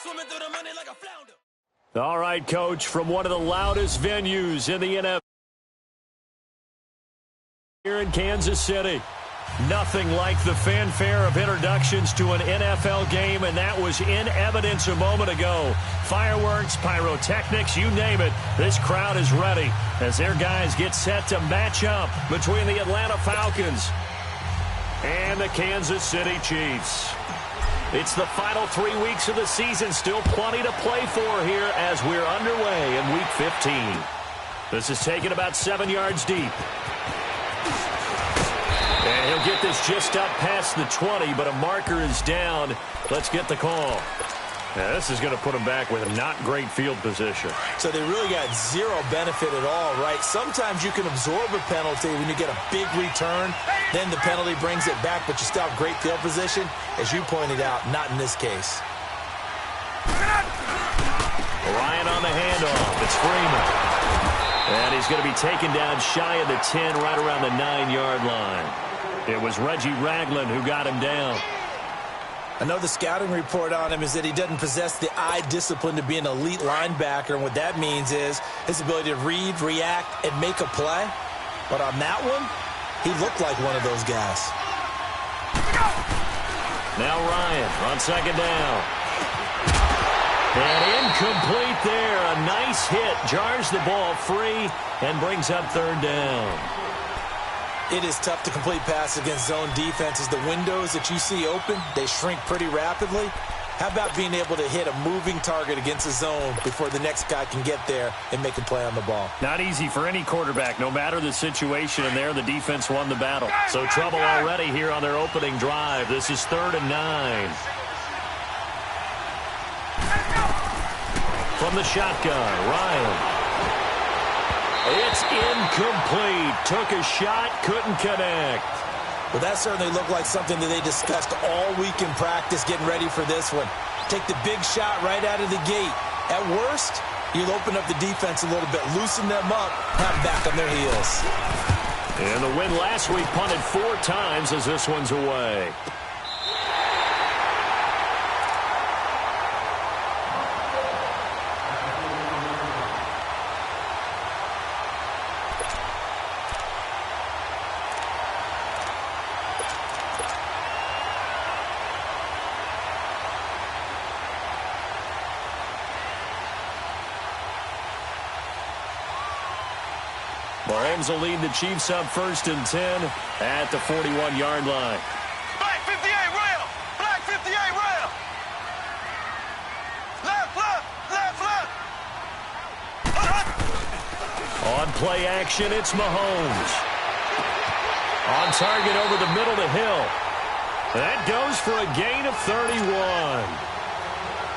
Swimming through the money like a flounder. All right, Coach, from one of the loudest venues in the NFL here in Kansas City. Nothing like the fanfare of introductions to an NFL game, and that was in evidence a moment ago. Fireworks, pyrotechnics, you name it. This crowd is ready as their guys get set to match up between the Atlanta Falcons and the Kansas City Chiefs. It's the final 3 weeks of the season. Still plenty to play for here as we're underway in Week 15. This is taken about 7 yards deep. And he'll get this just up past the 20, but a marker is down. Let's get the call. Now, this is going to put him back with a not great field position. So they really got zero benefit at all, right? Sometimes you can absorb a penalty when you get a big return. Then the penalty brings it back, but you still have great field position. As you pointed out, not in this case. Ryan on the handoff. It's Freeman. And he's going to be taken down shy of the 10, right around the 9-yard line. It was Reggie Ragland who got him down. I know the scouting report on him is that he doesn't possess the eye discipline to be an elite linebacker, and what that means is his ability to read, react, and make a play. But on that one, he looked like one of those guys. Now Ryan on second down. And incomplete there. A nice hit. Jars the ball free and brings up third down. It is tough to complete pass against zone defenses. The windows that you see open, they shrink pretty rapidly. How about being able to hit a moving target against a zone before the next guy can get there and make a play on the ball? Not easy for any quarterback, no matter the situation, and there the defense won the battle. So trouble already here on their opening drive. This is 3rd and 9. From the shotgun, Ryan. It's incomplete. Took a shot, couldn't connect. Well, that certainly looked like something that they discussed all week in practice getting ready for this one. Take the big shot right out of the gate. At worst, you'll open up the defense a little bit, loosen them up, have them back on their heels. And the win last week punted 4 times as this one's away. Mahomes will lead the Chiefs up 1st and 10 at the 41-yard line. Black 58 rail. Black 58 rail. Left, left, left, left. On play action, it's Mahomes. On target over the middle to Hill. That goes for a gain of 31.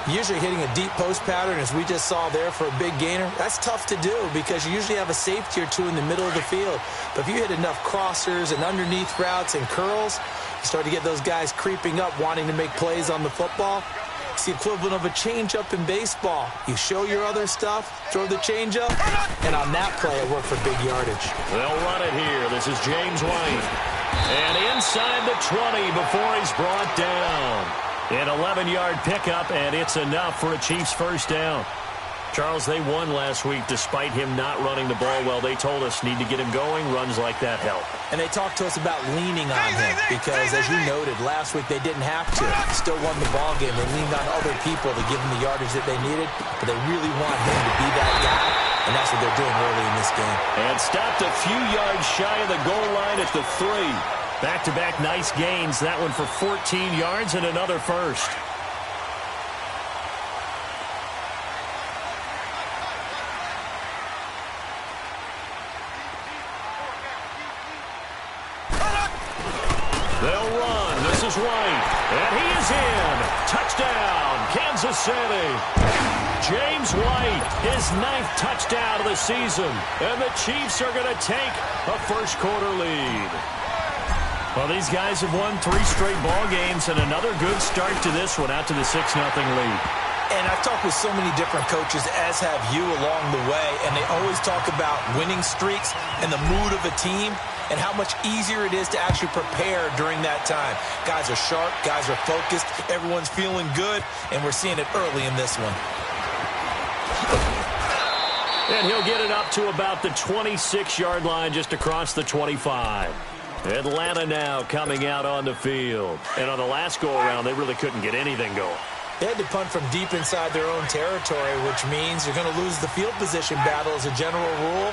Usually hitting a deep post pattern, as we just saw there, for a big gainer, that's tough to do because you usually have a safety or two in the middle of the field. But if you hit enough crossers and underneath routes and curls, you start to get those guys creeping up, wanting to make plays on the football. It's the equivalent of a changeup in baseball. You show your other stuff, throw the changeup, and on that play, it worked for big yardage. They'll run it here. This is James White. And inside the 20 before he's brought down. An 11-yard pickup, and it's enough for a Chiefs first down. Charles, they won last week despite him not running the ball well. They told us need to get him going. Runs like that help. And they talked to us about leaning on him because, as you noted, last week they didn't have to. Still won the ball game. They leaned on other people to give them the yardage that they needed, but they really want him to be that guy, and that's what they're doing early in this game. And stopped a few yards shy of the goal line at the 3. Back-to-back nice gains. That one for 14 yards and another first. They'll run. This is White. And he is in. Touchdown, Kansas City. James White, his 9th touchdown of the season. And the Chiefs are going to take a first-quarter lead. Well, these guys have won 3 straight ball games and another good start to this one, out to the 6-0 lead. And I've talked with so many different coaches, as have you, along the way, and they always talk about winning streaks and the mood of a team. and how much easier it is to actually prepare during that time. Guys are sharp, guys are focused, everyone's feeling good, and we're seeing it early in this one. And he'll get it up to about the 26-yard line, just across the 25. Atlanta now coming out on the field. And on the last go-around, they really couldn't get anything going. They had to punt from deep inside their own territory, which means you're going to lose the field position battle as a general rule.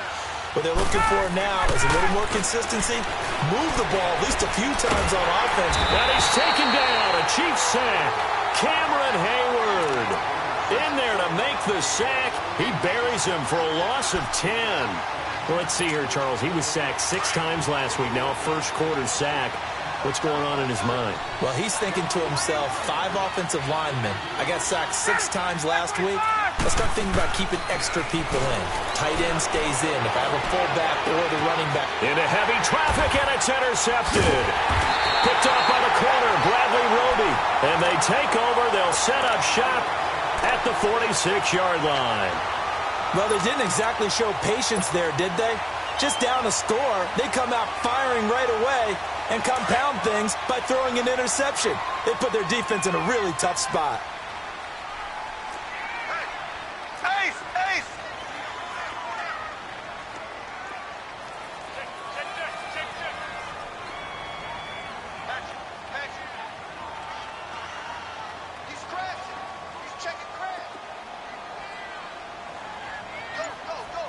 What they're looking for now is a little more consistency. Move the ball at least a few times on offense. And he's taken down. A Chiefs sack. Cameron Hayward in there to make the sack. He buries him for a loss of 10. Well, let's see here, Charles. He was sacked 6 times last week. Now a first-quarter sack. What's going on in his mind? Well, he's thinking to himself, 5 offensive linemen. I got sacked 6 times last week. Let's start thinking about keeping extra people in. Tight end stays in. If I have a fullback or the running back. Into heavy traffic, and it's intercepted. Picked off by the corner, Bradley Roby. And they take over. They'll set up shop at the 46-yard line. Well, they didn't exactly show patience there, did they? Just down a score, they come out firing right away and compound things by throwing an interception. They put their defense in a really tough spot. Ace! Ace! He's crashing. He's checking crash. Go, go, go.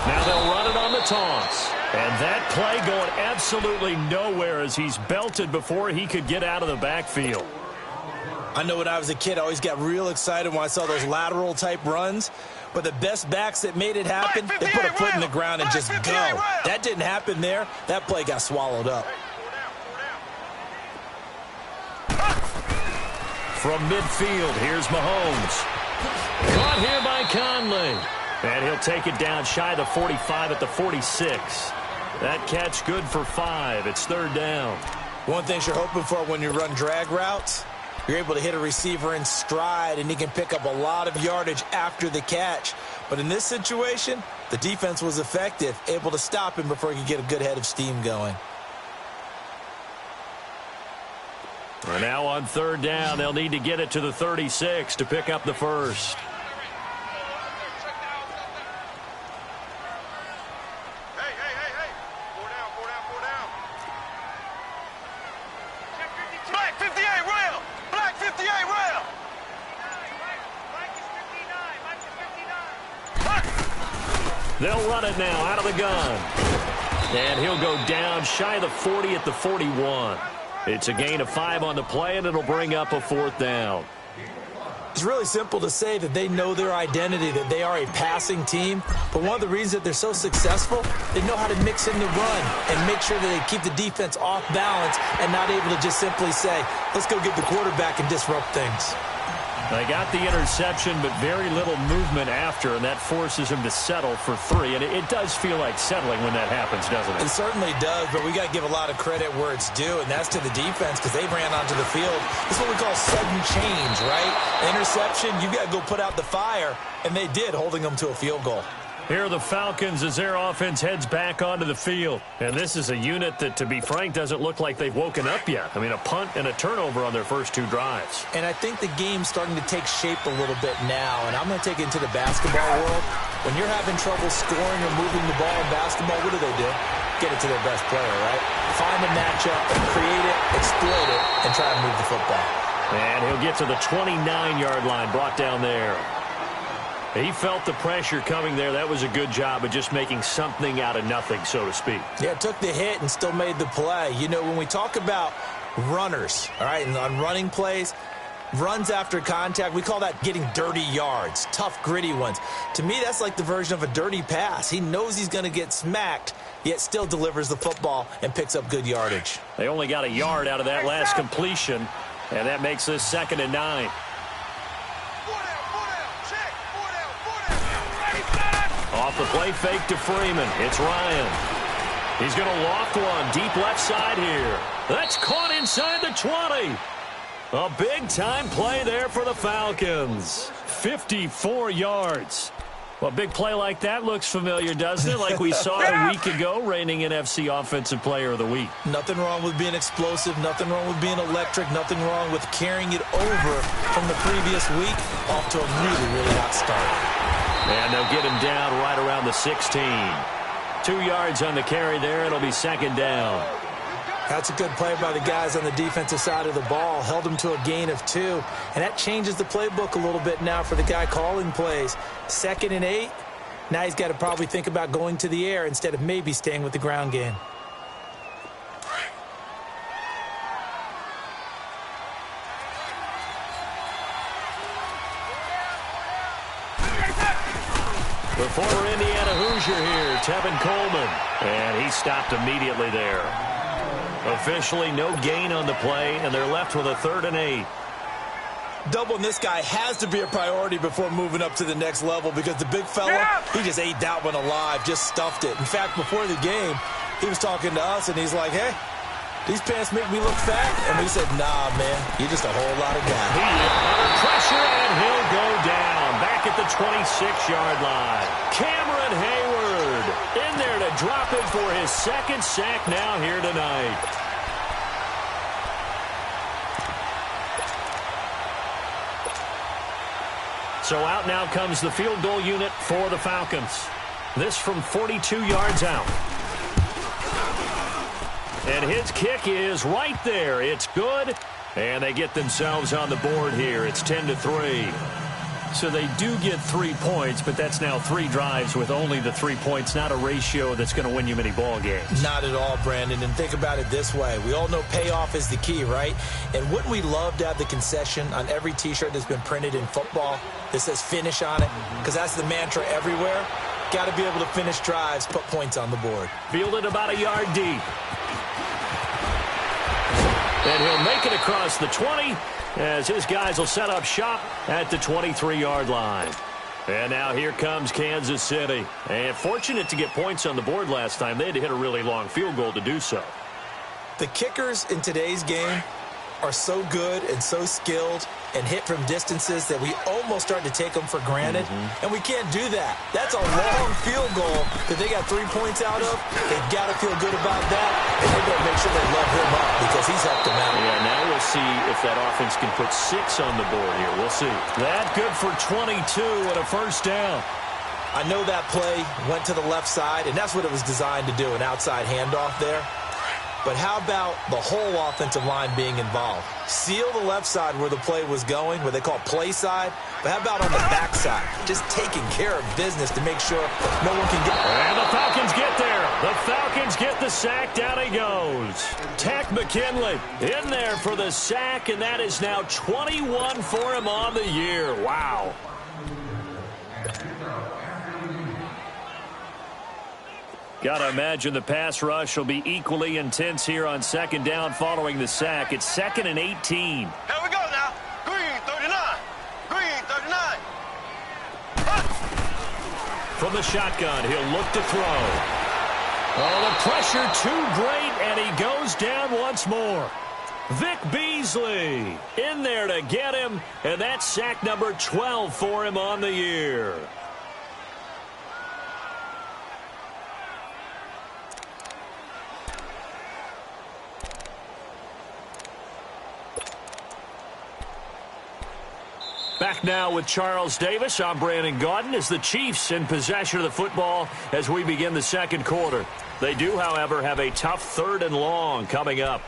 Now they'll run it on the toss. And that play going absolutely nowhere as he's belted before he could get out of the backfield. I know when I was a kid, I always got real excited when I saw those lateral-type runs. But the best backs that made it happen, they put a foot in the ground and just go. That didn't happen there. That play got swallowed up. From midfield, here's Mahomes. Caught here by Conley. And he'll take it down shy of the 45 at the 46. That catch good for 5. It's 3rd down. One thing you're hoping for when you run drag routes, you're able to hit a receiver in stride, and he can pick up a lot of yardage after the catch. But in this situation, the defense was effective, able to stop him before he could get a good head of steam going. And now on 3rd down, they'll need to get it to the 36 to pick up the first. Black 58 rail! Black 58 rail! They'll run it now out of the gun. And he'll go down shy of the 40 at the 41. It's a gain of 5 on the play, and it'll bring up a 4th down. It's really simple to say that they know their identity, that they are a passing team. But one of the reasons that they're so successful, they know how to mix in the run and make sure that they keep the defense off balance and not able to just simply say, let's go get the quarterback and disrupt things. They got the interception, but very little movement after, and that forces him to settle for 3. And it does feel like settling when that happens, doesn't it? It certainly does, but we got to give a lot of credit where it's due, and that's to the defense because they ran onto the field. This is what we call sudden change, right? Interception, you've got to go put out the fire, and they did, holding them to a field goal. Here are the Falcons as their offense heads back onto the field. And this is a unit that, to be frank, doesn't look like they've woken up yet. I mean, a punt and a turnover on their first 2 drives. And I think the game's starting to take shape a little bit now. And I'm going to take it into the basketball world. When you're having trouble scoring or moving the ball in basketball, what do? Get it to their best player, right? Find a matchup, create it, exploit it, and try to move the football. And he'll get to the 29-yard line, brought down there. He felt the pressure coming there. That was a good job of just making something out of nothing, so to speak. Yeah, took the hit and still made the play. You know, when we talk about runners, all right, and on running plays, runs after contact, we call that getting dirty yards, tough, gritty ones. To me, that's like the version of a dirty pass. He knows he's going to get smacked, yet still delivers the football and picks up good yardage. They only got a yard out of that last completion, and that makes this 2nd and 9. Off the play fake to Freeman. It's Ryan. He's going to loft one deep left side here. That's caught inside the 20. A big-time play there for the Falcons. 54 yards. Well, a big play like that looks familiar, doesn't it? Like we saw it a week ago, reigning NFC Offensive Player of the Week. Nothing wrong with being explosive. Nothing wrong with being electric. Nothing wrong with carrying it over from the previous week off to a really, really hot start. And they'll get him down right around the 16. 2 yards on the carry there. It'll be second down. That's a good play by the guys on the defensive side of the ball. Held them to a gain of 2. And that changes the playbook a little bit now for the guy calling plays. 2nd and 8. Now he's got to probably think about going to the air instead of maybe staying with the ground game. The former Indiana Hoosier here, Tevin Coleman. And he stopped immediately there. Officially no gain on the play, and they're left with a 3rd and 8. Doubling this guy has to be a priority before moving up to the next level because the big fella, he just ate that one alive, just stuffed it. In fact, before the game, he was talking to us, and he's like, hey, these pants make me look fat. And we said, nah, man, you're just a whole lot of guy. He is under pressure, and he'll go down back at the 26-yard line. Cameron Hayward in there to drop him for his 2nd sack now here tonight. So out now comes the field goal unit for the Falcons. This from 42 yards out. And his kick is right there. It's good. And they get themselves on the board here. It's 10-3. So they do get 3 points, but that's now 3 drives with only the 3 points, not a ratio that's going to win you many ball games. Not at all, Brandon. And think about it this way. We all know payoff is the key, right? And wouldn't we love to have the concession on every T-shirt that's been printed in football that says finish on it? Because that's the mantra everywhere. Got to be able to finish drives, put points on the board. Fielded about a yard deep. And he'll make it across the 20 as his guys will set up shop at the 23-yard line. And now here comes Kansas City. And fortunate to get points on the board last time. They had to hit a really long field goal to do so. The kickers in today's game are so good and so skilled and hit from distances that we almost start to take them for granted. And we can't do that. That's a long field goal that they got 3 points out of. They've got to feel good about that. And they're going to make sure they love him up because he's helped them out. Yeah, now we'll see if that offense can put 6 on the board here. We'll see. That good for 22 and a 1st down. I know that play went to the left side, and that's what it was designed to do, an outside handoff there. But how about the whole offensive line being involved? Seal the left side where the play was going, where they call play side. But how about on the back side? Just taking care of business to make sure no one can get... And the Falcons get there. The Falcons get the sack. Down he goes. Tech McKinley in there for the sack, and that is now 21 for him on the year. Wow. Got to imagine the pass rush will be equally intense here on 2nd down following the sack. It's 2nd and 18. Here we go now. Green 39. Green 39. From the shotgun, he'll look to throw. Oh, the pressure too great, and he goes down once more. Vic Beasley in there to get him, and that's sack number 12 for him on the year. Back now with Charles Davis. I'm Brandon Gaudin as the Chiefs in possession of the football as we begin the 2nd quarter. They do, however, have a tough 3rd and long coming up.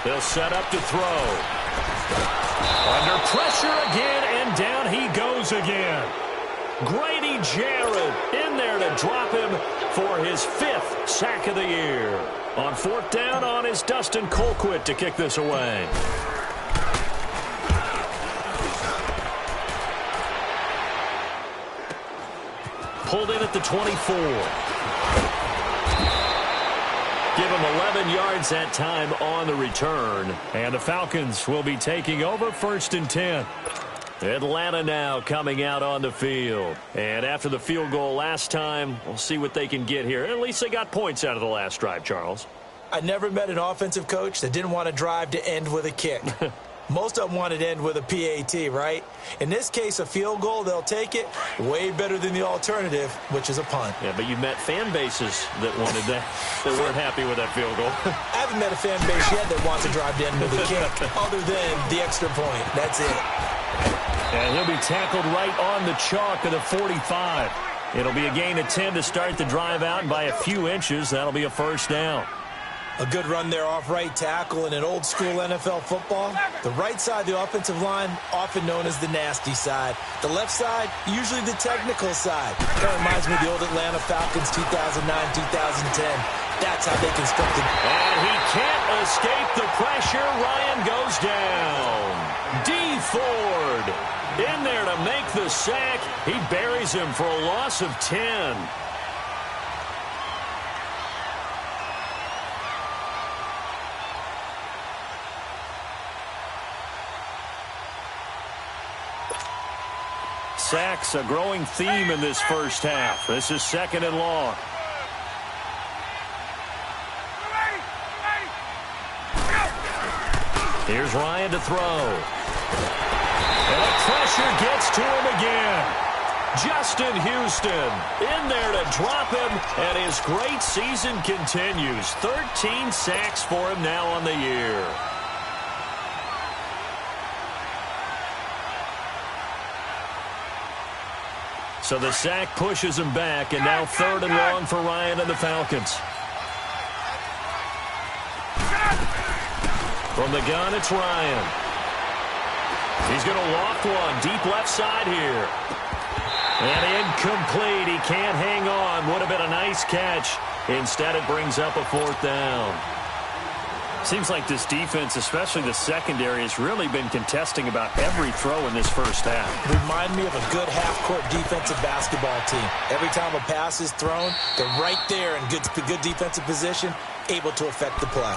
They'll set up to throw. Under pressure again, and down he goes again. Grady Jarrett in there to drop him for his 5th sack of the year. On 4th down on is Dustin Colquitt to kick this away. pulled in at the 24. Give him 11 yards that time on the return. And the Falcons will be taking over 1st and 10. Atlanta now coming out on the field. And after the field goal last time, we'll see what they can get here. At least they got points out of the last drive, Charles. I never met an offensive coach that didn't want to drive to end with a kick. Most of them wanted to end with a PAT, right? In this case, a field goal, they'll take it. Way better than the alternative, which is a punt. Yeah, but you've met fan bases that wanted that, that weren't happy with that field goal. I haven't met a fan base yet that wants to drive to end with a kick, other than the extra point. That's it. And he'll be tackled right on the chalk of the 45. It'll be a gain of 10 to start the drive out, and by a few inches, that'll be a first down. A good run there off right tackle in an old-school NFL football. The right side of the offensive line, often known as the nasty side. The left side, usually the technical side. That reminds me of the old Atlanta Falcons 2009-2010. That's how they constructed. And he can't escape the pressure. Ryan goes down. D. Ford in there to make the sack. He buries him for a loss of 10. Sacks, a growing theme in this first half. This is 2nd and long. Here's Ryan to throw. And the pressure gets to him again. Justin Houston in there to drop him, and his great season continues. 13 sacks for him now on the year. So the sack pushes him back, and now 3rd and long for Ryan and the Falcons. From the gun, it's Ryan. He's going to loft one deep left side here. And incomplete. He can't hang on. Would have been a nice catch. Instead, it brings up a 4th down. Seems like this defense, especially the secondary, has really been contesting about every throw in this first half. Remind me of a good half-court defensive basketball team. Every time a pass is thrown, they're right there in good defensive position, able to affect the play.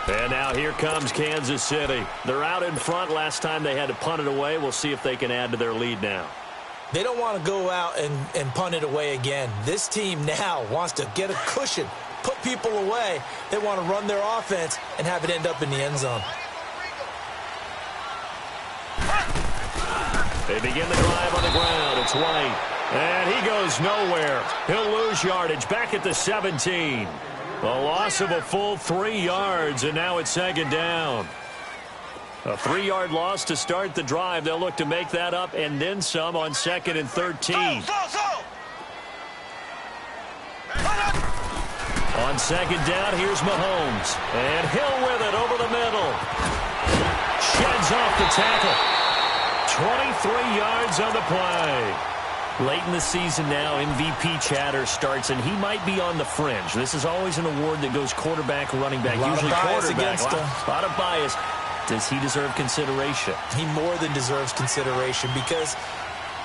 And now here comes Kansas City. They're out in front. Last time they had to punt it away. We'll see if they can add to their lead now. They don't want to go out and punt it away again. This team now wants to get a cushion, put people away. They want to run their offense and have it end up in the end zone. They begin the drive on the ground. It's White. And he goes nowhere. He'll lose yardage back at the 17. A loss of a full 3 yards, and now it's 2nd down. A 3-yard loss to start the drive. They'll look to make that up and then some on 2nd and 13. On 2nd down, here's Mahomes. And Hill with it over the middle. Sheds off the tackle. 23 yards on the play. Late in the season now, MVP chatter starts, and he might be on the fringe. This is always an award that goes quarterback, running back, usually quarterback. A lot of bias. Does he deserve consideration? He more than deserves consideration because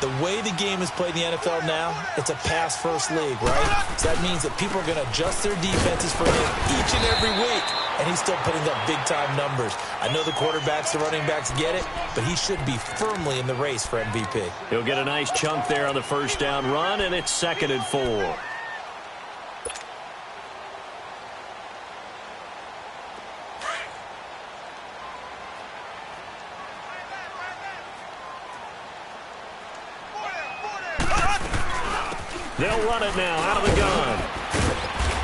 the way the game is played in the NFL now, it's a pass-first league, right? So that means that people are going to adjust their defenses for him each and every week, and he's still putting up big-time numbers. I know the quarterbacks, the running backs get it, but he should be firmly in the race for MVP. He'll get a nice chunk there on the 1st down run, and it's 2nd and 4. They'll run it now out of the gun.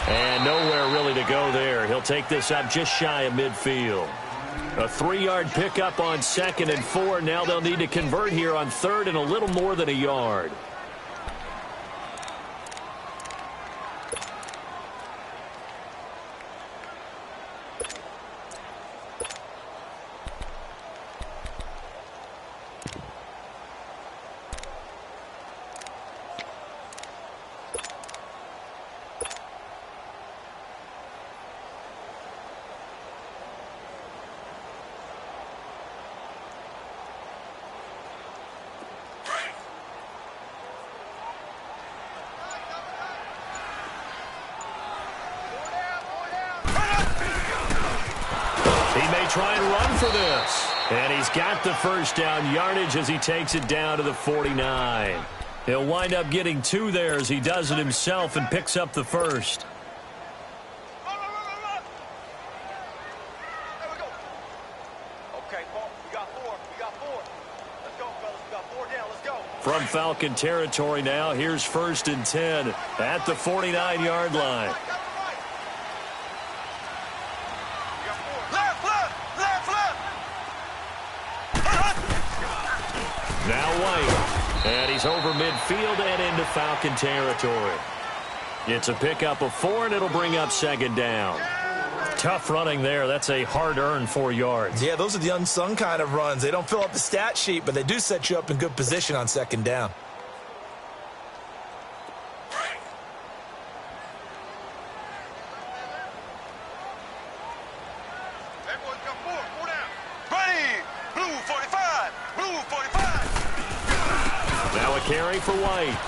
And nowhere really to go there. He'll take this up just shy of midfield. A 3-yard pickup on 2nd and 4. Now they'll need to convert here on 3rd and a little more than a yard. for this. And he's got the first down yardage as he takes it down to the 49. He'll wind up getting 2 there as he does it himself and picks up the first. From Falcon territory now, here's 1st and 10 at the 49-yard line. Now White, and he's over midfield and into Falcon territory. It's a pickup of 4, and it'll bring up 2nd down. Tough running there. That's a hard-earned 4 yards. Yeah, those are the unsung kind of runs. They don't fill up the stat sheet, but they do set you up in good position on 2nd down. Now a carry for White.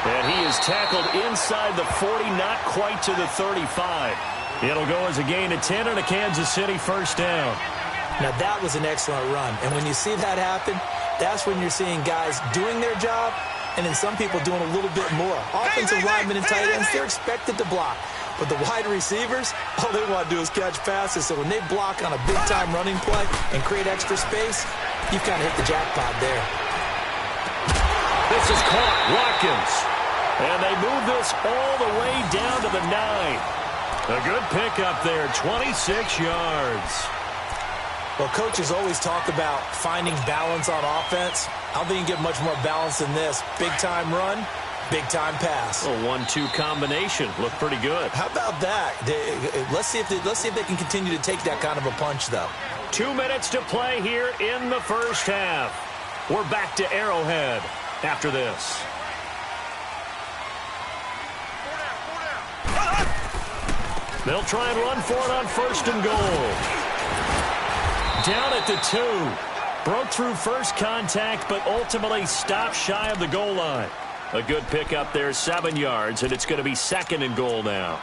And he is tackled inside the 40, not quite to the 35. It'll go as a gain of 10 and a Kansas City 1st down. Now that was an excellent run. And when you see that happen, that's when you're seeing guys doing their job and then some people doing a little bit more. Offensive linemen and tight ends, they're expected to block. But the wide receivers, all they want to do is catch passes. So when they block on a big-time running play and create extra space, you've kind of hit the jackpot there. This is caught. Watkins. And they move this all the way down to the 9. A good pickup there, 26 yards. Well, coaches always talk about finding balance on offense. I don't think you can get much more balance than this. Big-time run, big-time pass. A 1-2 combination. Looked pretty good. How about that? Let's see if they can continue to take that kind of a punch, though. 2 minutes to play here in the 1st half. We're back to Arrowhead after this. They'll try and run for it on 1st and goal. Down at the 2. Broke through first contact, but ultimately stopped shy of the goal line. A good pickup there, 7 yards, and it's going to be 2nd and goal now.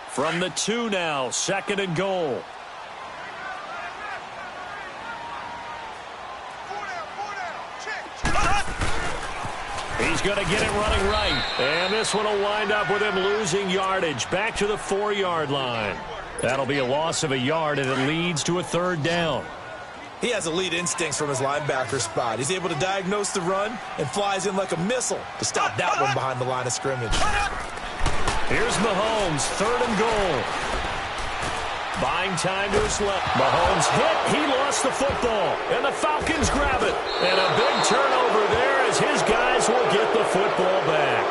From the 2 now, 2nd and goal. He's going to get it running right. And this one will wind up with him losing yardage back to the 4-yard line. That'll be a loss of a yard, and it leads to a 3rd down. He has elite instincts from his linebacker spot. He's able to diagnose the run and flies in like a missile to stop that one behind the line of scrimmage. Here's Mahomes, 3rd and goal. Buying time to his left. Mahomes hit. He lost the football. And the Falcons grab it. And a big turnover there as his guys will get the football back.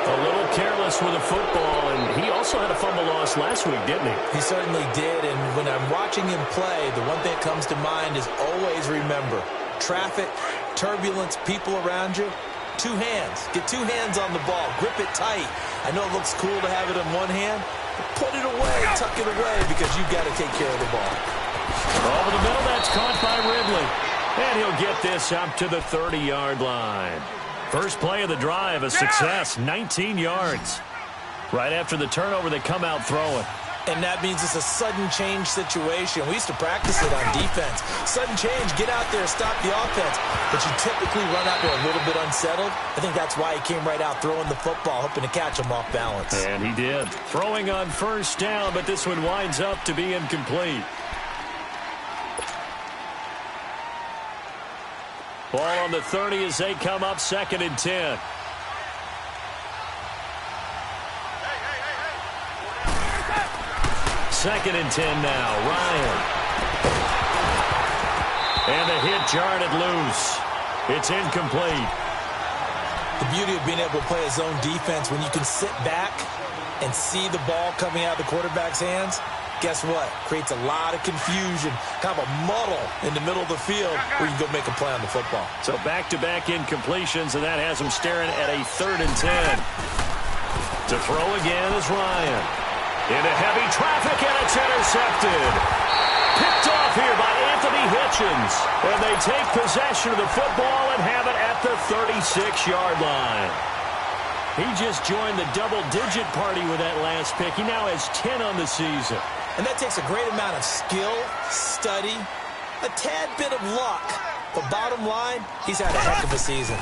A little careless with the football. And he also had a fumble loss last week, didn't he? He certainly did. And when I'm watching him play, the one thing that comes to mind is always remember. Traffic, turbulence, people around you. 2 hands. Get 2 hands on the ball. Grip it tight. I know it looks cool to have it in one hand. Put it away, tuck it away, because you've got to take care of the ball. Over the middle, that's caught by Ridley. And he'll get this up to the 30-yard line. First play of the drive, a success, 19 yards. Right after the turnover, they come out throwing. And that means it's a sudden change situation. We used to practice it on defense. Sudden change, get out there, stop the offense. But you typically run out there a little bit unsettled. I think that's why he came right out throwing the football, hoping to catch him off balance. And he did. Throwing on 1st down, but this one winds up to be incomplete. Ball on the 30 as they come up 2nd and 10. Second and 10 now. Ryan. And the hit jarred it loose. It's incomplete. The beauty of being able to play a zone defense when you can sit back and see the ball coming out of the quarterback's hands, guess what? Creates a lot of confusion, kind of a muddle in the middle of the field where you can go make a play on the football. So back-to-back incompletions, and that has him staring at a 3rd and 10. To throw again is Ryan. Into heavy traffic, and it's intercepted. Picked off here by Anthony Hitchens. And they take possession of the football and have it at the 36-yard line. He just joined the double-digit party with that last pick. He now has 10 on the season. And that takes a great amount of skill, study, a tad bit of luck. But bottom line, he's had a heck of a season.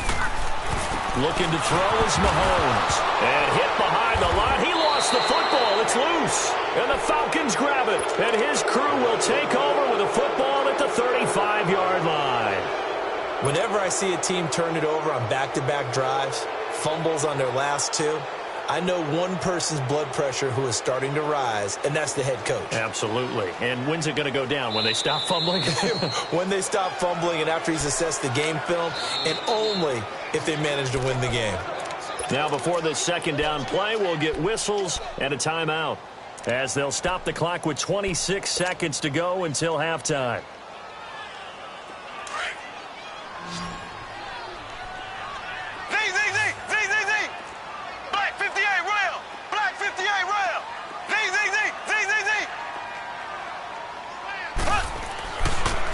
Looking to throw is Mahomes. And hit behind the line. He lost the football. It's loose. And the Falcons grab it. And his crew will take over with a football at the 35-yard line. Whenever I see a team turn it over on back-to-back drives, fumbles on their last two, I know one person's blood pressure who is starting to rise, and that's the head coach. Absolutely. And when's it going to go down? When they stop fumbling? When they stop fumbling and after he's assessed the game film, and only if they manage to win the game. Now, before this second down play, we'll get whistles and a timeout, as they'll stop the clock with 26 seconds to go until halftime.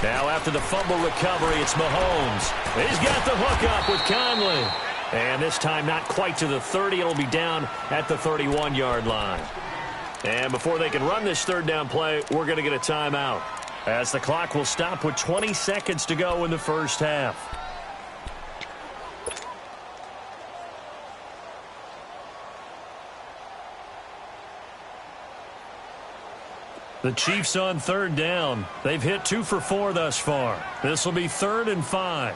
Now after the fumble recovery, it's Mahomes. He's got the hook up with Conley. And this time not quite to the 30. It'll be down at the 31-yard line. And before they can run this third down play, we're going to get a timeout, as the clock will stop with 20 seconds to go in the first half. The Chiefs on third down. They've hit 2 for 4 thus far. This will be 3rd and 5.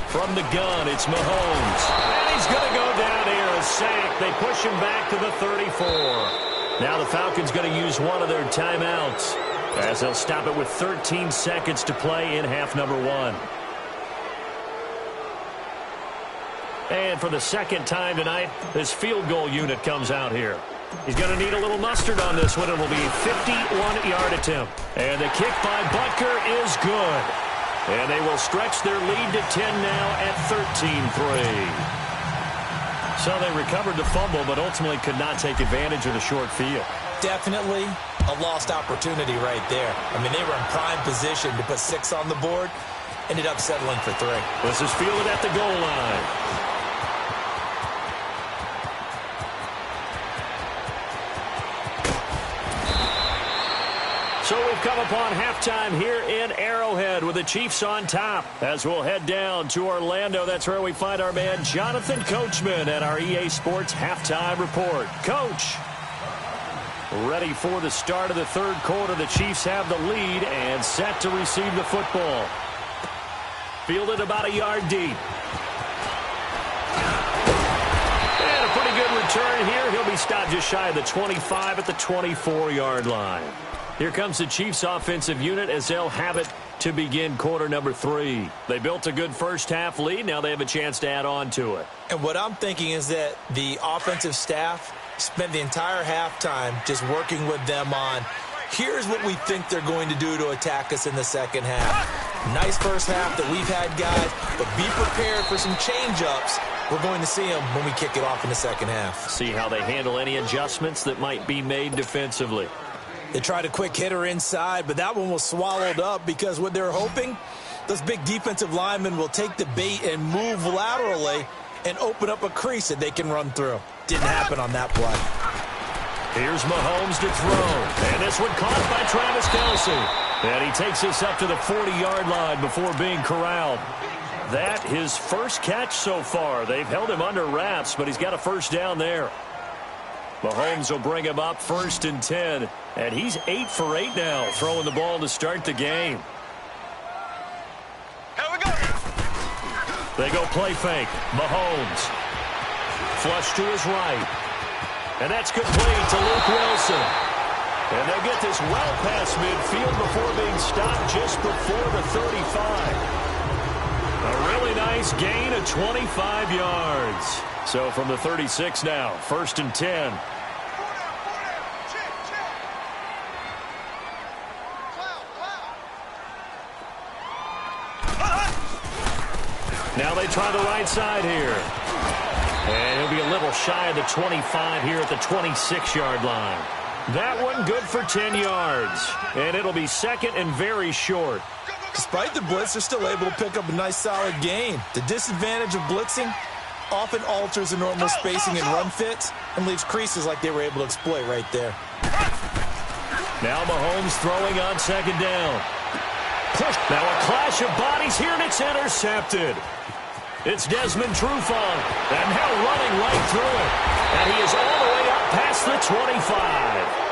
From the gun, it's Mahomes. And he's going to go down here, a sack. They push him back to the 34. Now the Falcons going to use one of their timeouts, as they'll stop it with 13 seconds to play in half number 1. And for the second time tonight, this field goal unit comes out here. He's going to need a little mustard on this one. It will be a 51-yard attempt. And the kick by Butker is good. And they will stretch their lead to 10 now at 13-3. So they recovered the fumble, but ultimately could not take advantage of the short field. Definitely a lost opportunity right there. I mean, they were in prime position to put 6 on the board. Ended up settling for 3. This is fielded at the goal line. So we've come upon halftime here in Arrowhead with the Chiefs on top, as we'll head down to Orlando. That's where we find our man Jonathan Coachman at our EA Sports Halftime Report. Coach, ready for the start of the third quarter. The Chiefs have the lead and set to receive the football. Fielded about a yard deep. And a pretty good return here. He'll be stopped just shy of the 25 at the 24-yard line. Here comes the Chiefs offensive unit as they'll have it to begin quarter number 3. They built a good first half lead. Now they have a chance to add on to it. And what I'm thinking is that the offensive staff spent the entire halftime just working with them on, here's what we think they're going to do to attack us in the second half. Nice first half that we've had, guys, but be prepared for some change-ups. We're going to see them when we kick it off in the second half. See how they handle any adjustments that might be made defensively. They tried a quick hitter inside, but that one was swallowed up because what they're hoping, those big defensive linemen will take the bait and move laterally and open up a crease that they can run through. Didn't happen on that play. Here's Mahomes to throw. And this one caught by Travis Kelce. And he takes this up to the 40-yard line before being corralled. That his first catch so far. They've held him under wraps, but he's got a first down there. Mahomes will bring him up 1st and 10. And he's 8 for 8 now, throwing the ball to start the game. Here we go. They go play fake. Mahomes. Flush to his right. And that's complete to Luke Wilson. And they'll get this well past midfield before being stopped just before the 35. A really nice gain of 25 yards. So from the 36 now, 1st and 10. Now they try the right side here. And he'll be a little shy of the 25 here at the 26-yard line. That one good for 10 yards. And it'll be second and very short. Despite the blitz, they're still able to pick up a nice solid gain. The disadvantage of blitzing often alters the normal spacing and run fits and leaves creases like they were able to exploit right there. Now Mahomes throwing on second down. Push. Now a clash of bodies here, and it's intercepted. It's Desmond Trufant, and now running right through it. And he is all the way up past the 25.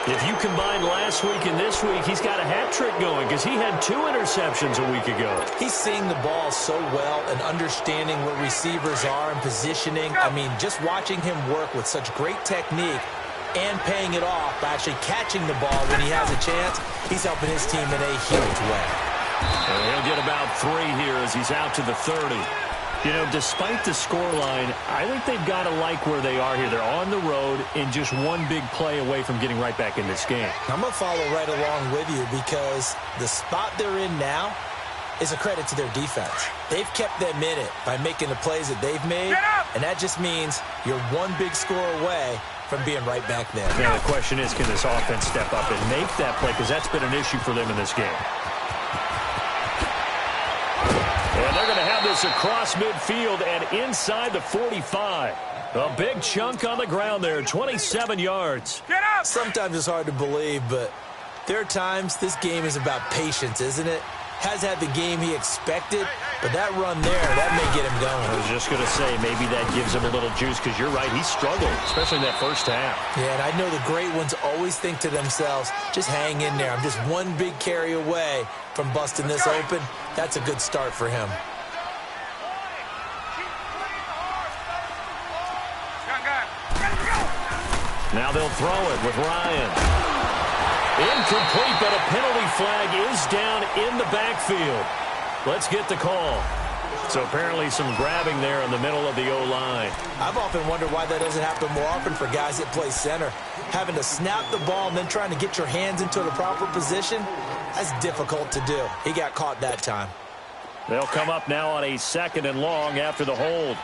If you combine last week and this week, he's got a hat trick going because he had 2 interceptions a week ago. He's seeing the ball so well and understanding where receivers are and positioning. I mean, just watching him work with such great technique and paying it off by actually catching the ball when he has a chance, he's helping his team in a huge way. And he'll get about 3 here as he's out to the 30. You know, despite the scoreline, I think they've got to like where they are here. They're on the road and just one big play away from getting right back in this game. I'm going to follow right along with you because the spot they're in now is a credit to their defense. They've kept them in it by making the plays that they've made, and that just means you're one big score away from being right back there. Now the question is, can this offense step up and make that play? Because that's been an issue for them in this game. And they're going to have this across midfield and inside the 45. A big chunk on the ground there, 27 yards. Get up! Sometimes it's hard to believe, but there are times this game is about patience, isn't it? Has had the game he expected, but that run there, that may get him going. I was just going to say, maybe that gives him a little juice because you're right, he struggled, especially in that first half. Yeah, and I know the great ones always think to themselves, just hang in there. I'm just one big carry away from busting this open. That's a good start for him. Now they'll throw it with Ryan. Incomplete, but a penalty flag is down in the backfield. Let's get the call. So apparently some grabbing there in the middle of the O-line. I've often wondered why that doesn't happen more often for guys that play center. Having to snap the ball and then trying to get your hands into the proper position, that's difficult to do. He got caught that time. They'll come up now on a 2nd and long after the hold.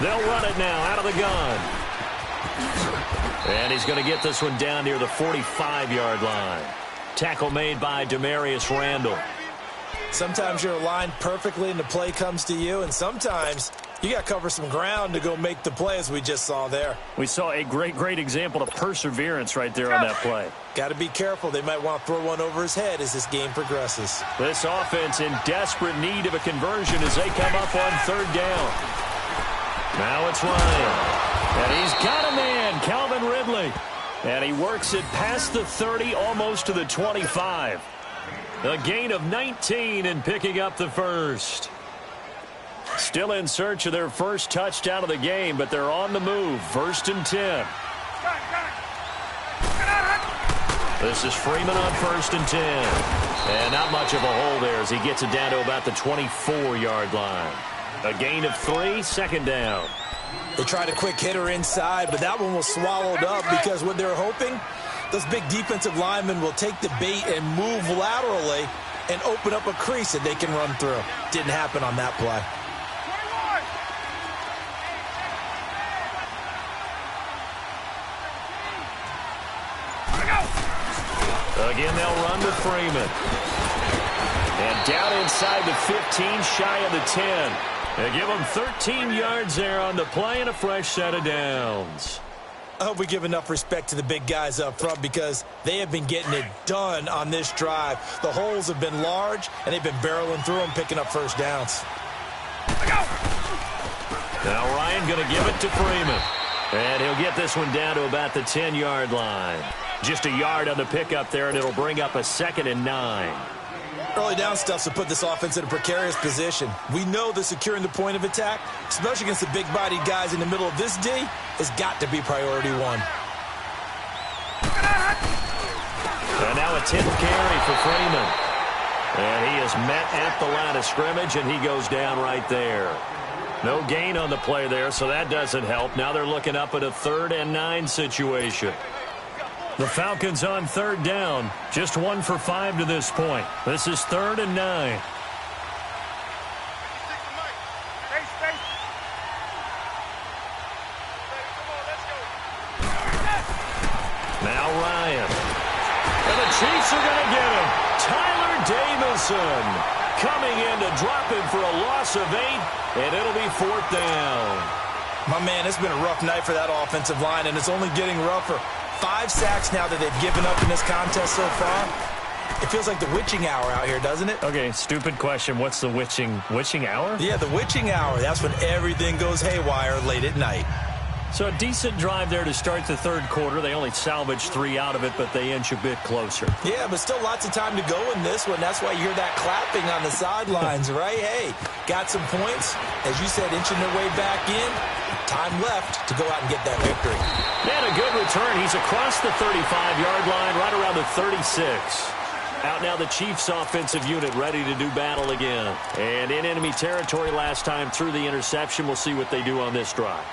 They'll run it now out of the gun. And he's going to get this one down near the 45-yard line. Tackle made by Demarius Randall. Sometimes you're aligned perfectly and the play comes to you, and sometimes you got to cover some ground to go make the play, as we just saw there. We saw a great example of perseverance right there on that play. Got to be careful. They might want to throw one over his head as this game progresses. This offense in desperate need of a conversion as they come up on 3rd down. Now it's Ryan. And he's got a man, Calvin Ridley. And he works it past the 30, almost to the 25. A gain of 19 and picking up the first. Still in search of their first touchdown of the game, but they're on the move. 1st and 10. This is Freeman on 1st and 10. And not much of a hole there as he gets it down to about the 24-yard line. A gain of 3, 2nd down. They tried a quick hitter inside, but that one was swallowed up because what they're hoping, those big defensive linemen will take the bait and move laterally and open up a crease that they can run through. Didn't happen on that play. Again, they'll run with Freeman. And down inside the 15, shy of the 10. They give them 13 yards there on the play and a fresh set of downs. I hope we give enough respect to the big guys up front because they have been getting it done on this drive. The holes have been large, and they've been barreling through them, picking up first downs. Now Ryan going to give it to Freeman. And he'll get this one down to about the 10-yard line. Just a yard on the pickup there, and it'll bring up a 2nd and 9. Early down stuff's to put this offense in a precarious position. We know that securing the point of attack, especially against the big-bodied guys in the middle of this D, has got to be priority 1. And now a 10th carry for Freeman. And he is met at the line of scrimmage, and he goes down right there. No gain on the play there, so that doesn't help. Now they're looking up at a 3rd and 9 situation. The Falcons on third down. Just 1 for 5 to this point. This is 3rd and 9. Now Ryan. And the Chiefs are going to get him. Tyler Davison coming in to drop him for a loss of 8, and it'll be 4th down. My man, it's been a rough night for that offensive line, and it's only getting rougher. 5 sacks now that they've given up in this contest so far. It feels like the witching hour out here, doesn't it? Okay, stupid question. What's the witching hour? Yeah, the witching hour. That's when everything goes haywire late at night. So a decent drive there to start the third quarter. They only salvaged 3 out of it, but they inch a bit closer. Yeah, but still lots of time to go in this one. That's why you hear that clapping on the sidelines, right? Hey, got some points. As you said, inching their way back in. Time left to go out and get that victory. And a good return. He's across the 35-yard line, right around the 36. Out now the Chiefs' offensive unit ready to do battle again. And in enemy territory last time through the interception. We'll see what they do on this drive.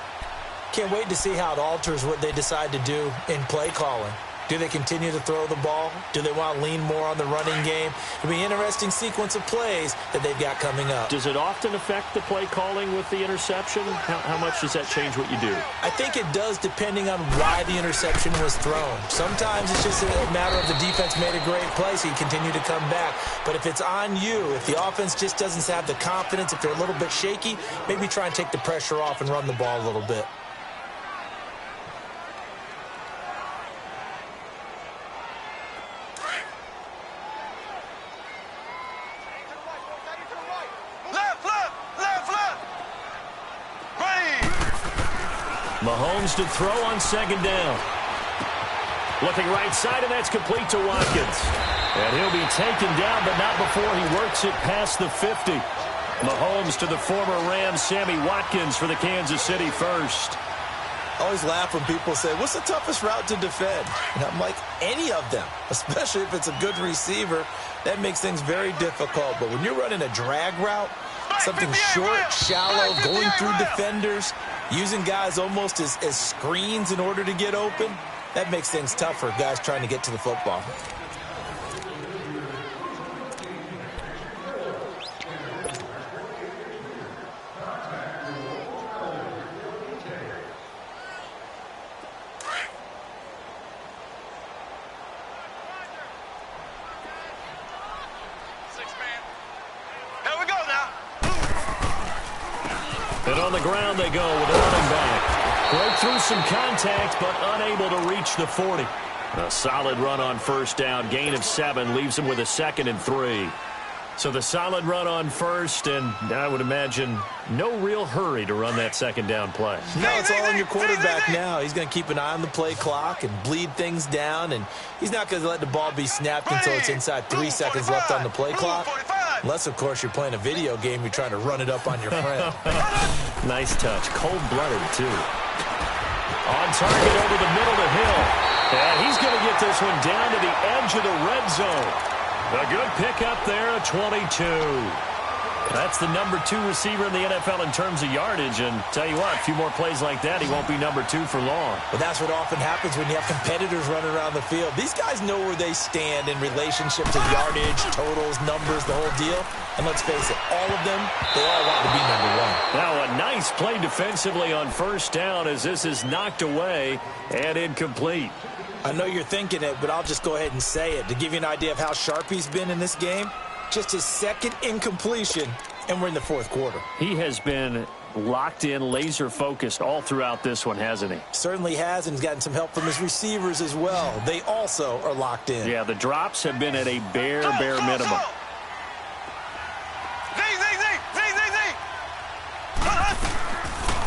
Can't wait to see how it alters what they decide to do in play calling. Do they continue to throw the ball? Do they want to lean more on the running game? It'll be an interesting sequence of plays that they've got coming up. Does it often affect the play calling with the interception? How much does that change what you do? I think it does depending on why the interception was thrown. Sometimes it's just a matter of the defense made a great play, so you continue to come back. But if it's on you, if the offense just doesn't have the confidence, if they're a little bit shaky, maybe try and take the pressure off and run the ball a little bit. Mahomes to throw on second down. Looking right side, and that's complete to Watkins. And he'll be taken down, but not before he works it past the 50. Mahomes to the former Rams, Sammy Watkins for the Kansas City first. I always laugh when people say, what's the toughest route to defend? And I'm like, any of them, especially if it's a good receiver. That makes things very difficult. But when you're running a drag route, something short, shallow, going through defenders, using guys almost as screens in order to get open, that makes things tough for guys trying to get to the football. And on the ground they go with a running back. Broke through some contact, but unable to reach the 40. A solid run on first down. Gain of 7 leaves him with a 2nd and 3. So the solid run on first, and I would imagine no real hurry to run that second down play. No, it's all on your quarterback now. He's going to keep an eye on the play clock and bleed things down, and he's not going to let the ball be snapped until it's inside 3 seconds left on the play clock. Unless, of course, you're playing a video game, you're trying to run it up on your friend. Nice touch. Cold-blooded, too. On target over the middle to Hill. And he's going to get this one down to the edge of the red zone. A good pickup there, a 22. That's the number 2 receiver in the NFL in terms of yardage. And tell you what, a few more plays like that, he won't be number 2 for long. But that's what often happens when you have competitors running around the field. These guys know where they stand in relationship to yardage, totals, numbers, the whole deal. And let's face it, all of them, they all want to be number 1. Now a nice play defensively on first down as this is knocked away and incomplete. I know you're thinking it, but I'll just go ahead and say it. To give you an idea of how sharp he's been in this game, just his 2nd incompletion, and we're in the 4th quarter. He has been locked in, laser-focused all throughout this one, hasn't he? Certainly has, and he's gotten some help from his receivers as well. They also are locked in. Yeah, the drops have been at a bare minimum.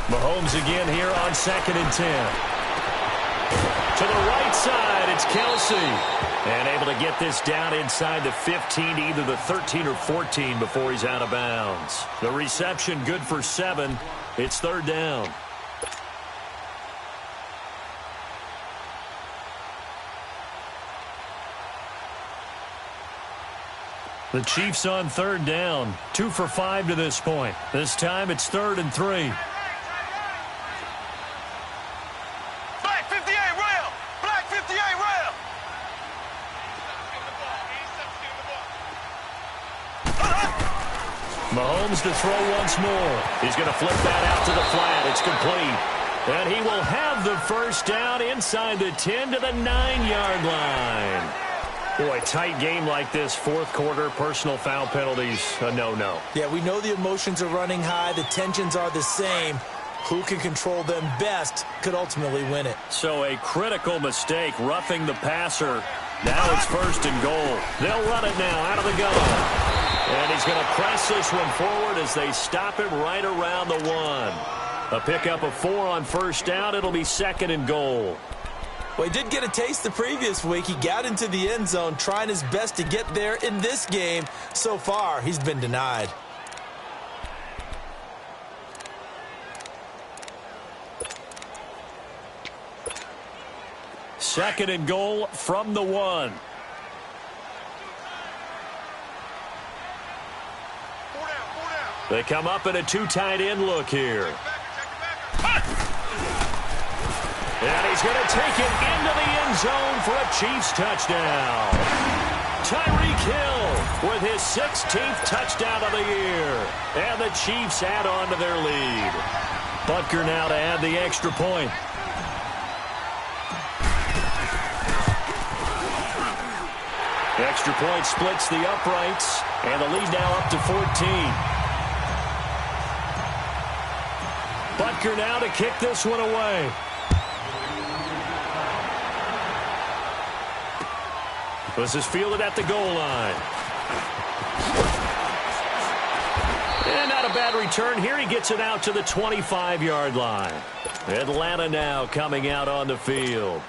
Mahomes again here on 2nd and 10. To the right side, it's Kelsey. And able to get this down inside the 15, either the 13 or 14 before he's out of bounds. The reception good for 7. It's 3rd down. The Chiefs on 3rd down. 2 for 5 to this point. This time it's 3rd and 3. Black 58 rail! Black 58 rail! Mahomes to throw once more. He's going to flip that out to the flat. It's complete. And he will have the first down inside the 10 to the 9-yard line. Boy, tight game like this, fourth quarter, personal foul penalties, a no-no. Yeah, we know the emotions are running high. The tensions are the same. Who can control them best could ultimately win it. So a critical mistake, roughing the passer. Now it's first and goal. They'll run it now out of the gun. And he's going to press this one forward as they stop him right around the 1. A pickup of 4 on first down. It'll be second and goal. Well, he did get a taste the previous week. He got into the end zone trying his best to get there in this game. So far, he's been denied. Second and goal from the 1. They come up in a 2 tight end look here. And he's going to take it into the end zone for a Chiefs touchdown. Tyreek Hill with his 16th touchdown of the year. And the Chiefs add on to their lead. Butker now to add the extra point. Extra point splits the uprights. And the lead now up to 14. Butker now to kick this one away. This is fielded at the goal line. And not a bad return here. He gets it out to the 25-yard line. Atlanta now coming out on the field.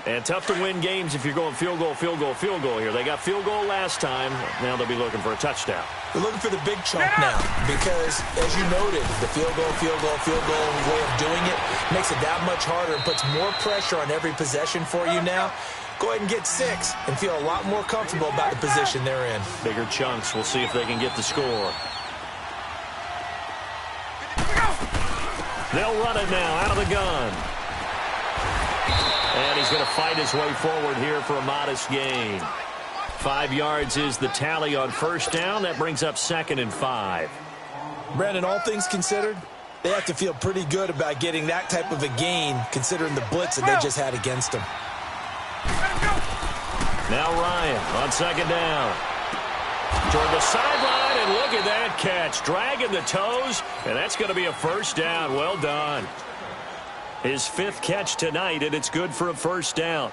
And tough to win games if you're going field goal, field goal, field goal here. They got field goal last time. Now they'll be looking for a touchdown. They're looking for the big chunk now because, as you noted, the field goal way of doing it makes it that much harder and puts more pressure on every possession for you now. Go ahead and get 6 and feel a lot more comfortable about the position they're in. Bigger chunks. We'll see if they can get the score. They'll run it now out of the gun. And he's going to fight his way forward here for a modest gain. 5 yards is the tally on first down. That brings up second and 5. Brandon, all things considered, they have to feel pretty good about getting that type of a gain considering the blitz that they just had against them. Now Ryan on second down. Toward the sideline, and look at that catch. Dragging the toes, and that's going to be a first down. Well done. His 5th catch tonight, and it's good for a first down.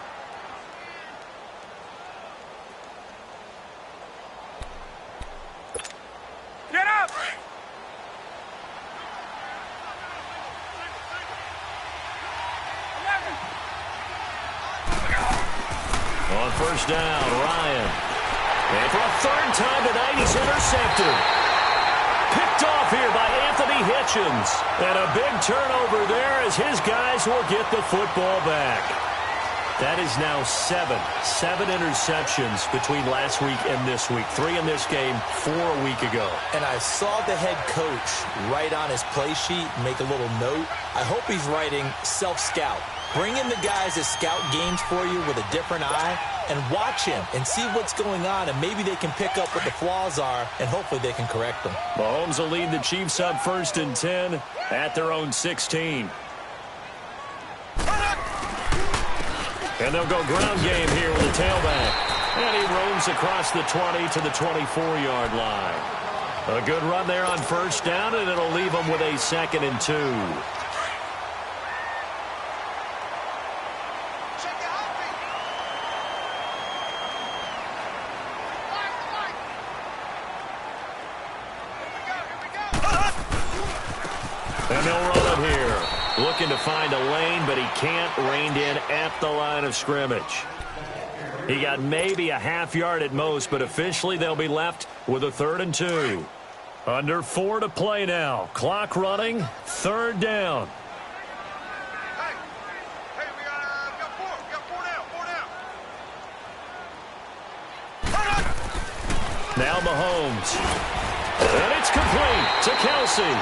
Get up! On first down, Ryan. And for a 3rd time tonight, he's intercepted. Picked off here by Anthony Hitchens. And a big turnover there as his guys will get the football back. That is now 7 interceptions between last week and this week. 3 in this game, 4 a week ago. And I saw the head coach write on his play sheet, make a little note. I hope he's writing self-scout. Bring in the guys that scout games for you with a different eye and watch him and see what's going on, and maybe they can pick up what the flaws are, and hopefully they can correct them. Mahomes will lead the Chiefs up 1st and 10 at their own 16. And they'll go ground game here with the tailback. And he roams across the 20 to the 24-yard line. A good run there on first down, and it'll leave them with a 2nd and 2. And they'll run it here. Looking to find a lane, but he can't. Reined in at the line of scrimmage. He got maybe a half yard at most, but officially they'll be left with a 3rd and 2. Under 4 to play now. Clock running. 3rd down. Hey, we got 4. We got 4 down. Now Mahomes. And it's complete to Kelsey.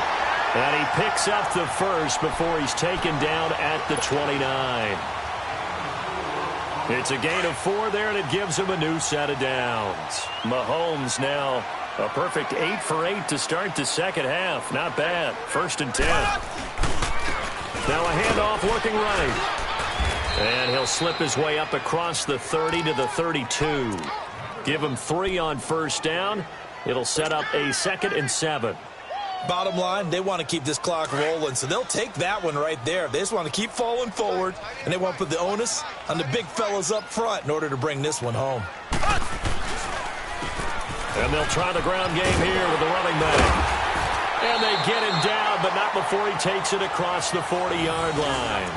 And he picks up the first before he's taken down at the 29. It's a gain of 4 there, and it gives him a new set of downs. Mahomes now A perfect 8 for 8 to start the second half. Not bad. 1st and 10. Now a handoff looking right. And he'll slip his way up across the 30 to the 32. Give him 3 on 1st down. It'll set up a 2nd and 7. Bottom line, they want to keep this clock rolling, so they'll take that one right there. They just want to keep falling forward, and they want to put the onus on the big fellas up front in order to bring this one home. And they'll try the ground game here with the running back. And they get him down, but not before he takes it across the 40-yard line.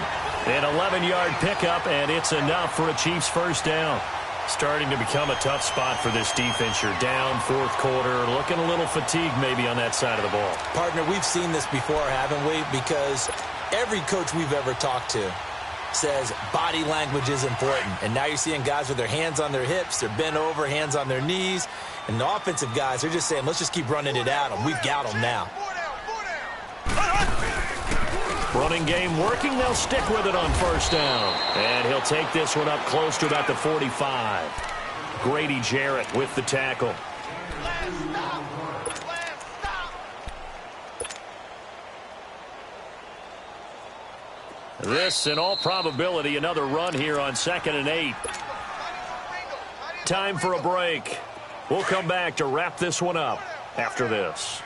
An 11-yard pickup, and it's enough for a Chiefs 1st down. Starting to become a tough spot for this defense. You're down 4th quarter, looking a little fatigued maybe on that side of the ball. Partner, we've seen this before, haven't we? Because every coach we've ever talked to says body language is important. And now you're seeing guys with their hands on their hips, they're bent over, hands on their knees. And the offensive guys, they're just saying, let's just keep running it at them. We've got them now. Running game working. They'll stick with it on 1st down. And he'll take this one up close to about the 45. Grady Jarrett with the tackle. This, in all probability, another run here on 2nd and 8. Time for a break. We'll come back to wrap this one up after this.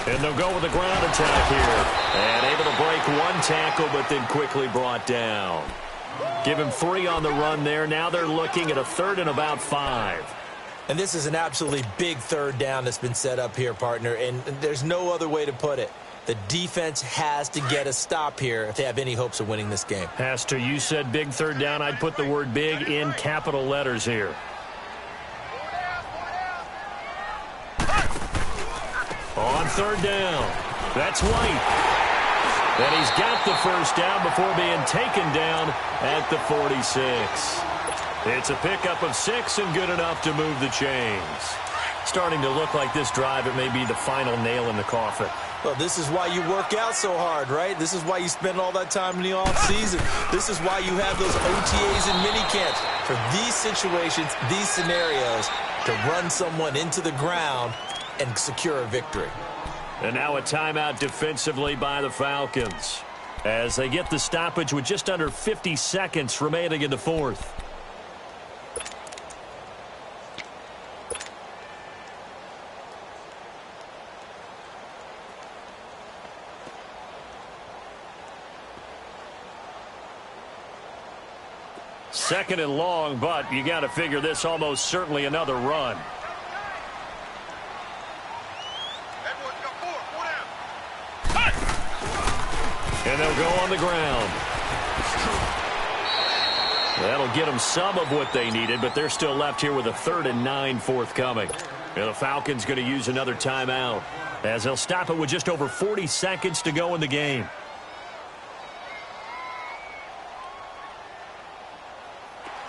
And they'll go with the ground attack here. And able to break one tackle, but then quickly brought down. Give him 3 on the run there. Now they're looking at a 3rd and about 5. And this is an absolutely big 3rd down that's been set up here, partner. And there's no other way to put it. The defense has to get a stop here if they have any hopes of winning this game. Has to. You said big 3rd down. I'd put the word big in capital letters here. On 3rd down, that's White. And he's got the 1st down before being taken down at the 46. It's a pickup of 6 and good enough to move the chains. Starting to look like this drive, it may be the final nail in the coffin. Well, this is why you work out so hard, right? This is why you spend all that time in the offseason. This is why you have those OTAs and minicamps. For these situations, these scenarios, to run someone into the ground and secure a victory. And now a timeout defensively by the Falcons as they get the stoppage with just under 50 seconds remaining in the 4th. Second and long, but you got to figure this almost certainly another run. And they'll go on the ground. That'll get them some of what they needed, but they're still left here with a 3rd and 9 forthcoming. And the Falcons going to use another timeout as they'll stop it with just over 40 seconds to go in the game.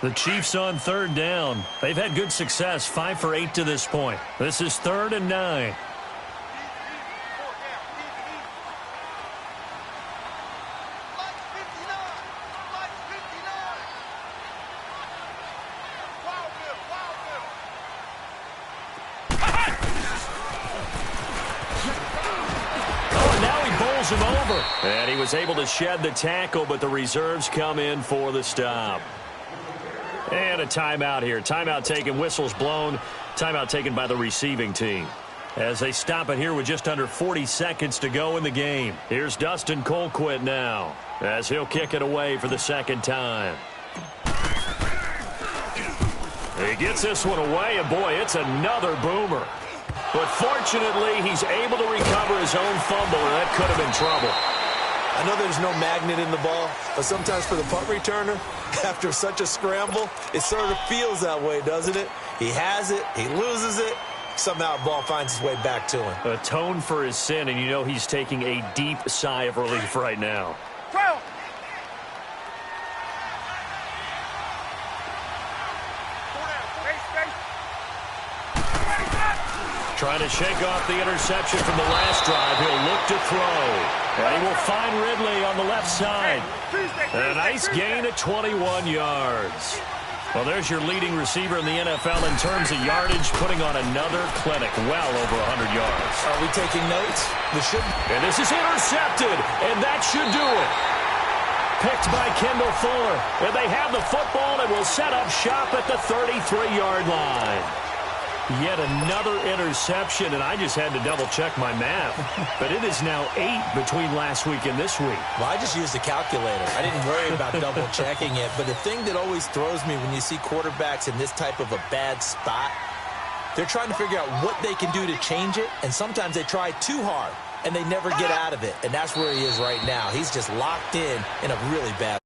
The Chiefs on 3rd down. They've had good success, 5 for 8 to this point. This is 3rd and 9. Him over. And he was able to shed the tackle, but the reserves come in for the stop. And a timeout here. Timeout taken, whistles blown. Timeout taken by the receiving team. As they stop it here with just under 40 seconds to go in the game. Here's Dustin Colquitt now as he'll kick it away for the 2nd time. He gets this one away, and boy, it's another boomer. But fortunately, he's able to recover his own fumble, and that could have been trouble. I know there's no magnet in the ball, but sometimes for the punt returner, after such a scramble, it sort of feels that way, doesn't it? He has it, he loses it, somehow the ball finds its way back to him. Atone for his sin, and you know he's taking a deep sigh of relief right now. trying to shake off the interception from the last drive. He'll look to throw. And he will find Ridley on the left side. And a nice gain at 21 yards. Well, there's your leading receiver in the NFL in terms of yardage, putting on another clinic, well over 100 yards. Are we taking notes? We should. And this is intercepted, and that should do it. Picked by Kendall Fuller. And they have the football and will set up shop at the 33-yard line. Yet another interception, and I just had to double-check my math. But it is now 8 between last week and this week. Well, I just used a calculator. I didn't worry about double-checking it. But the thing that always throws me when you see quarterbacks in this type of a bad spot, they're trying to figure out what they can do to change it, and sometimes they try too hard, and they never get out of it. And that's where he is right now. He's just locked in a really bad